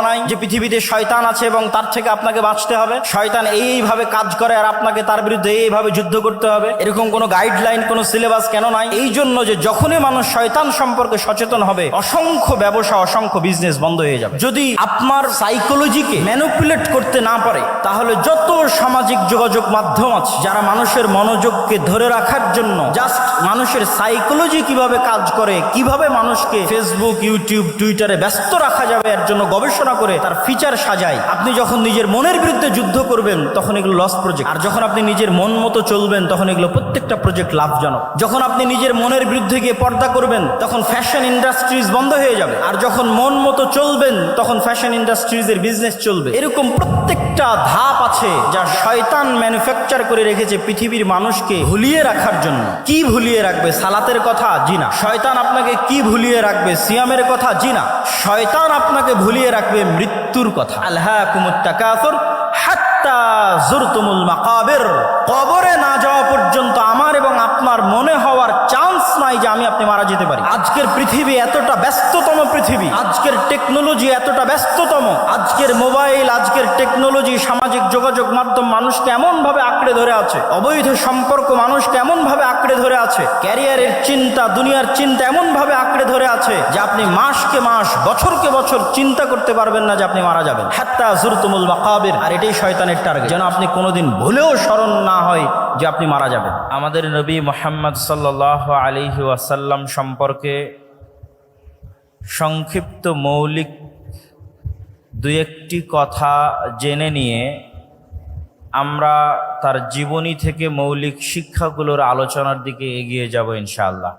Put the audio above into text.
নাই যে পৃথিবীতে শয়তান আছে এবং তার থেকে আপনাকে বাঁচতে হবে, শয়তান এইভাবে কাজ করে আর আপনাকে তার বিরুদ্ধে এইভাবে যুদ্ধ করতে হবে, এরকম কোনো গাইডলাইন কোনো সিলেবাস কেন নাই? এই জন্য যে যখনই মানুষ শয়তান সম্পর্কে সচেতন হবে, অসংখ্য ব্যবসা অসংখ্য বিজনেস বন্ধ হয়ে যাবে। যদি আপনার সাইকোলজিকে ম্যানিপুলেট করতে না পারে, তাহলে যত সামাজিক যোগাযোগ মাধ্যম আছে যারা মানুষের মনোযোগকে ধরে রাখার জন্য জাস্ট মানুষের সাইকোলজি কিভাবে কাজ করে, কিভাবে মানুষকে ফেসবুক ইউটিউব টুইটারে ব্যস্ত রাখা যাবে এর জন্য গবেষণা করে তার ফিচার সাজায়, আপনি যখন নিজের মনের বিরুদ্ধে যুদ্ধ করবেন তখন এগুলো লস প্রজেক্ট। আর যখন আপনি নিজের মন মতো চলবেন তখন এগুলো প্রত্যেকটা প্রজেক্ট লাভজনক। যখন আপনি নিজের মনের বিরুদ্ধে গিয়ে পর্দা করবেন তখন ফ্যাশন ইন্ডাস্ট্রিজ বন্ধ হয়ে যাবে, আর যখন মন মতো চলবেন তখন ফ্যাশন ইন্ডাস্ট্রিজের বিজনেস চলবে। এরকম প্রত্যেকটা ধাপ আছে যা শয়তান ম্যানুফ্যাকচার করে রেখেছে পৃথিবীর মানুষকে ভুলিয়ে রাখার জন্য। কি ভুলিয়ে রাখবে? সালাতের কথা? জি না। শয়তান আপনাকে কি ভুলিয়ে রাখবে? সিয়ামের কথা? জি না। শয়তান আপনাকে ভুলিয়ে রাখবে মৃত্যুর কথা। আলহাকুমুত তাকাসুর হাত্তা যুরতুমুল মাকাবির। কবরে না যাওয়া পর্যন্ত আমার এবং আপনার মনে হওয়ার চান্স নাই যে আমি আপনি মারা যেতে পারি। আজকের পৃথিবী এতটা ব্যস্ততম পৃথিবী, আজকের টেকনোলজি এতটা ব্যস্ততম, আজকের মোবাইল, আজকের টেকনোলজি, সামাজিক যোগাযোগ মাধ্যম মানুষকে এমন ভাবে আঁকড়ে ধরে আছে, অবৈধ সম্পর্ক মানুষকে এমন ভাবে আঁকড়ে ধরে আছে, ক্যারিয়ারের চিন্তা, দুনিয়ার চিন্তা এমন ভাবে আঁকড়ে ধরে আছে যে আপনি মাসকে মাস, বছরকে বছর চিন্তা করতে পারবেন না যে আপনি মারা যাবেন। হাত্তা যুরতুমুল মাকাবির। আর এটাই শয়তানের টার্গেট, যেন আপনি কোনোদিন ভুলেও স্মরণ না হয় যে আপনি মারা যাবেন। আমাদের নবী মুহাম্মদ সাল্লাল্লাহু আলাইহি ওয়াসাল্লাম সম্পর্কে সংক্ষিপ্ত মৌলিক দুই একটি কথা জেনে নিয়ে আমরা তার জীবনী থেকে মৌলিক শিক্ষাগুলোর আলোচনার দিকে এগিয়ে যাব ইনশাআল্লাহ।